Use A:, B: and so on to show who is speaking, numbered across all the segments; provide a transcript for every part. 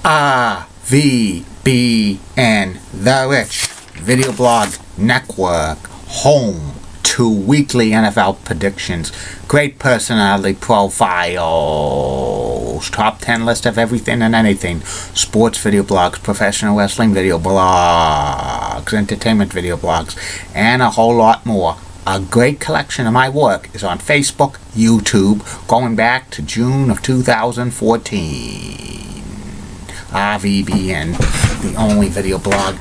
A: RVBN, The Rich Video Blog Network, home to weekly NFL predictions, great personality profiles, top 10 list of everything and anything, sports video blogs, professional wrestling video blogs, entertainment video blogs, and a whole lot more. A great collection of my work is on Facebook, YouTube, going back to June of 2014. RVBN, the only video blog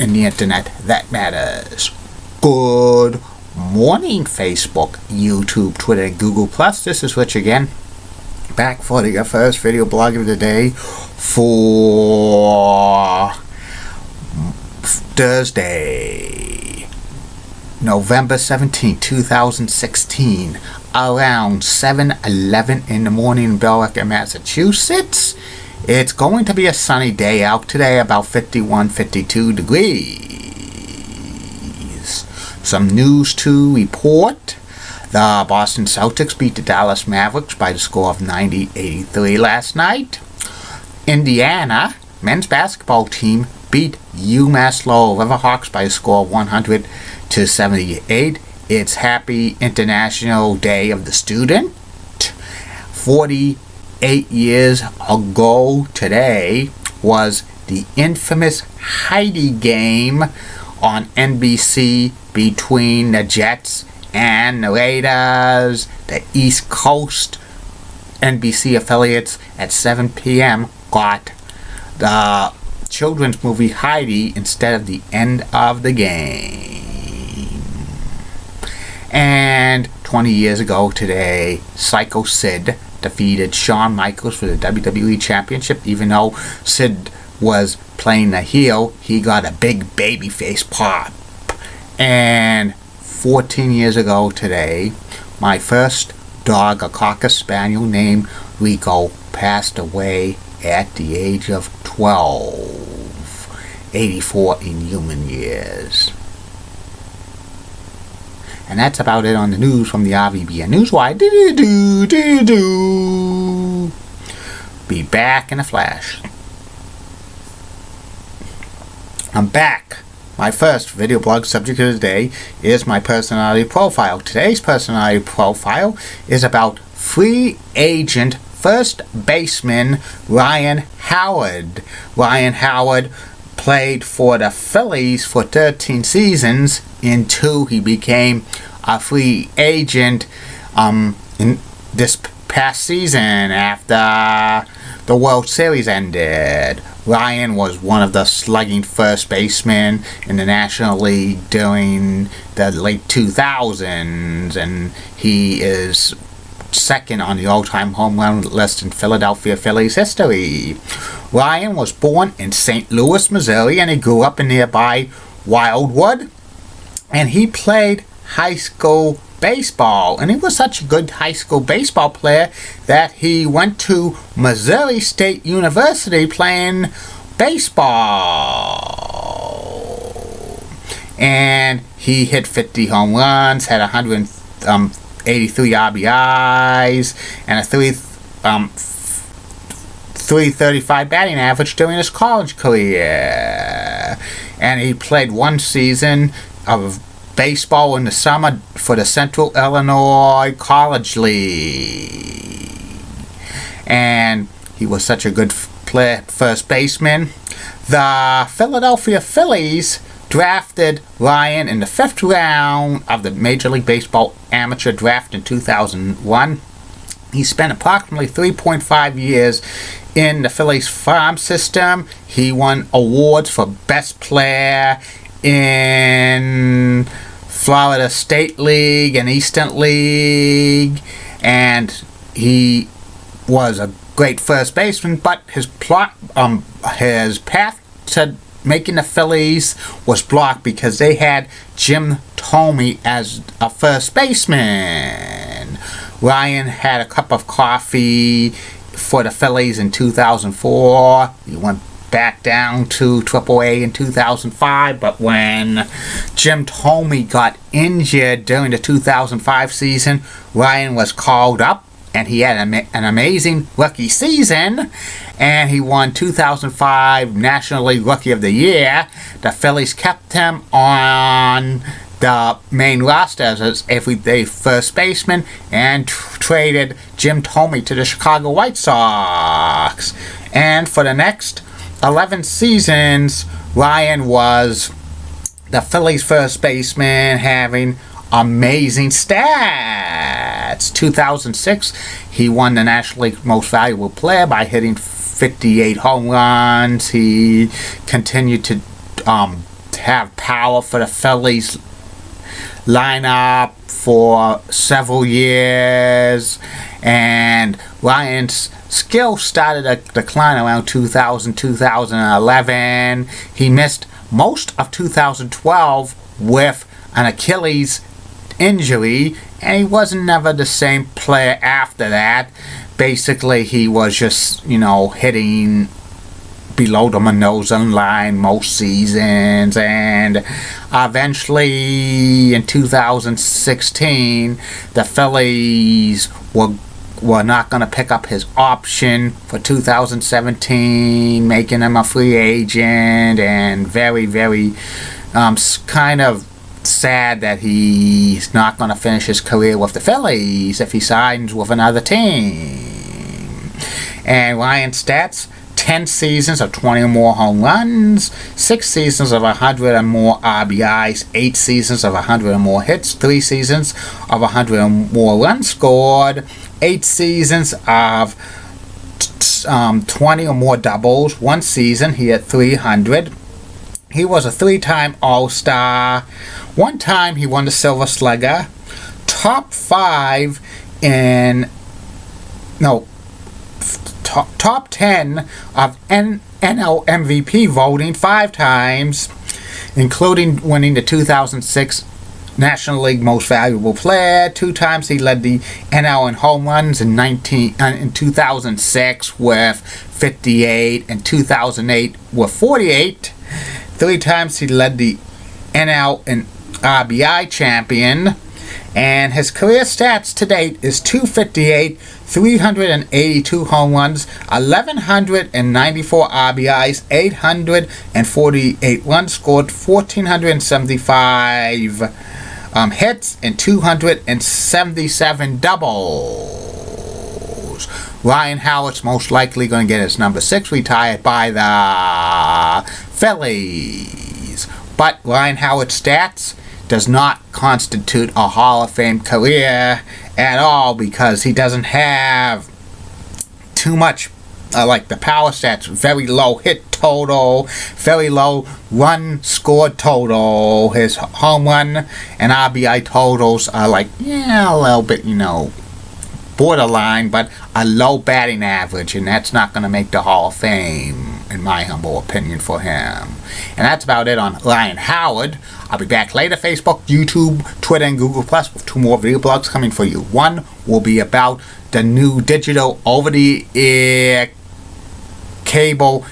A: in the internet that matters. Good morning, Facebook, YouTube, Twitter, and Google+. This is Rich again, back for the first video blog of the day for Thursday, November 17, 2016, around 7:11 in the morning in Billerica, Massachusetts. It's going to be a sunny day out today, about 51, 52 degrees. Some news to report. The Boston Celtics beat the Dallas Mavericks by the score of 90-83 last night. Indiana men's basketball team beat UMass Lowell Riverhawks by a score of 100-78. It's Happy International Day of the Student. 48 years ago today was the infamous Heidi game on NBC between the Jets and the Raiders. The East Coast NBC affiliates at 7 p.m. got the children's movie Heidi instead of the end of the game. And 20 years ago today, Psycho Sid defeated Shawn Michaels for the WWE Championship. Even though Sid was playing the heel, he got a big babyface pop. And 14 years ago today, my first dog, a Cocker Spaniel named Rico, passed away at the age of 12, 84 in human years. And that's about it on the news from the RVBN Newswire. Be back in a flash. I'm back. My first video blog subject of the day is my personality profile. Today's personality profile is about free agent first baseman Ryan Howard. Ryan Howard played for the Phillies for 13 seasons. In 2, he became a free agent in this past season after the World Series ended. Ryan was one of the slugging first basemen in the National League during the late 2000s, and he is second on the all-time home run list in Philadelphia Phillies history. Ryan was born in St. Louis, Missouri, and he grew up in nearby Wildwood. And he played high school baseball. And he was such a good high school baseball player that he went to Missouri State University playing baseball. And he hit 50 home runs, had 183 RBIs, and a 335 batting average during his college career. And he played one season of baseball in the summer for the Central Illinois College League. And he was such a good player, first baseman. The Philadelphia Phillies drafted Ryan in the 5th round of the Major League Baseball amateur draft in 2001. He spent approximately 3.5 years in the Phillies farm system. He won awards for best player in Florida State League and Eastern League, and he was a great first baseman, but his path to making the Phillies was blocked because they had Jim Thome as a first baseman. Ryan had a cup of coffee for the Phillies in 2004. He went back down to AAA in 2005, but when Jim Thome got injured during the 2005 season, Ryan was called up and he had an amazing rookie season, and he won 2005 National League Rookie of the Year. The Phillies kept him on the main roster as everyday first baseman and traded Jim Thome to the Chicago White Sox. And for the next 11 seasons, Ryan was the Phillies first baseman, having amazing stats. 2006, he won the National League Most Valuable Player by hitting 58 home runs. He continued to have power for the Phillies lineup for several years, and Ryan's skill started to decline around 2011. He missed most of 2012 with an Achilles injury, and he wasn't never the same player after that. Basically, he was just, hitting below the Mendoza line most seasons, and eventually in 2016 the Phillies were not going to pick up his option for 2017, making him a free agent, and very, very kind of sad that he's not going to finish his career with the Phillies if he signs with another team. And Ryan's stats: 10 seasons of 20 or more home runs, 6 seasons of 100 or more RBIs, 8 seasons of 100 or more hits, 3 seasons of 100 or more runs scored, 8 seasons of 20 or more doubles, 1 season he hit 300. He was a 3-time All-Star. 1 time he won the Silver Slugger. Top 10 of NL MVP voting 5 times, including winning the 2006 National League Most Valuable Player. 2 times he led the NL in home runs in 2006 with 58, and 2008 with 48. 3 times he led the NL in RBI champion, and his career stats to date is 258, 382 home runs, 1,194 RBIs, 848 runs scored, 1,475 hits, and 277 doubles. Ryan Howard's most likely going to get his number 6 retired by the Phillies. But Ryan Howard's stats does not constitute a Hall of Fame career at all, because he doesn't have too much like the power stats. Very low hit total, very low run scored total. His home run and RBI totals are like, a little bit, borderline, but a low batting average, and that's not going to make the Hall of Fame, in my humble opinion, for him. And that's about it on Ryan Howard. I'll be back later, Facebook, YouTube, Twitter, and Google Plus, with 2 more video blogs coming for you. One will be about the new digital over-the-air cable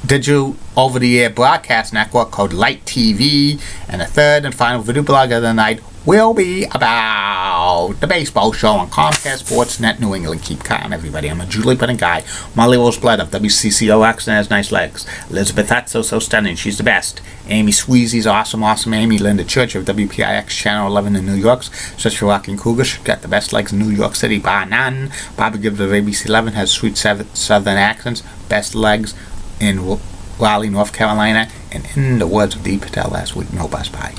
A: digital over-the-air broadcast network called Light TV, and the third and final video blog of the night will be about the baseball show on Comcast Sportsnet New England. Keep calm, everybody. I'm a Julie Pudding guy. Molly Rose Blood of WCCOX and has nice legs. Elizabeth That's so stunning. She's the best. Amy Sweezy's awesome. Amy Linda Church of WPIX Channel 11 in New York. Such a rocking cougar. She's got the best legs in New York City, bar none. Bobby Gibbs of ABC 11 has sweet southern accents. Best legs in Raleigh, North Carolina. And in the words of Dee Patel last week, no bus bye.